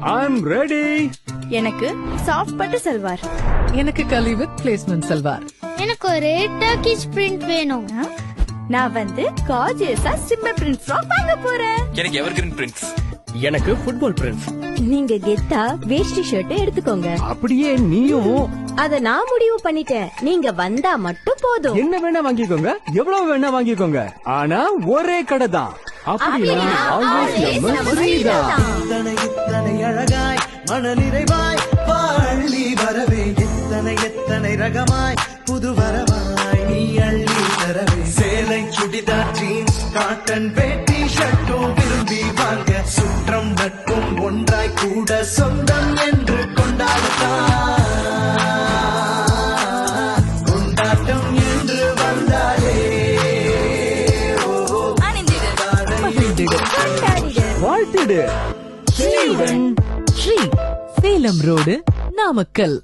I'm ready. எனக்கு soft பட்டு சல்வார். எனக்கு கலி வித் பிளேஸ்மெண்ட் சல்வார். எனக்கு ஒரு டர்க்கிஷ் பிரிண்ட் வேணும். நான் வந்து கார்ஜியஸா சிம்மர் பிரிண்ட் ஃப்ராக் வாங்க போறேன். எனக்கு எவர்கிரீன் பிரிண்ட்ஸ். எனக்கு ஃபுட்பால் பிரின்ஸ். நீங்க கெத்தா வேஷ்டி ஷர்ட் எடுத்துக்கோங்க. அப்படியே நீயும். அத நான் முடிவு பண்ணிட்டேன். நீங்க வந்தா மட்டும் போதும். என்ன வேணா வாங்கிக்கோங்க, எவ்வளவு வேணா வாங்கிக்கோங்க. ஆனா ஒரே கடை தான். அப்படின்னா ஆல்வேஸ் நம்ம ஃப்ரீதான். இத்தனை அழகாய் மனநிறைவாய் பள்ளி வரவே எத்தனை ரகமாய் புது வரவாய் நீ அள்ளி தரவே சேலை சுடிதார் ஜீன்ஸ் காட்டன் வேட்டி ஷர்ட்டும் விரும்பி வாங்க சுற்றம் நட்பும் ஒன்றாய் கூட சொந்தம் என்று கொண்டாட்டம் என்று வந்தாலே வாழ்த்திடு. ஸ்ரீ சேலம் ரோடு நாமக்கல்.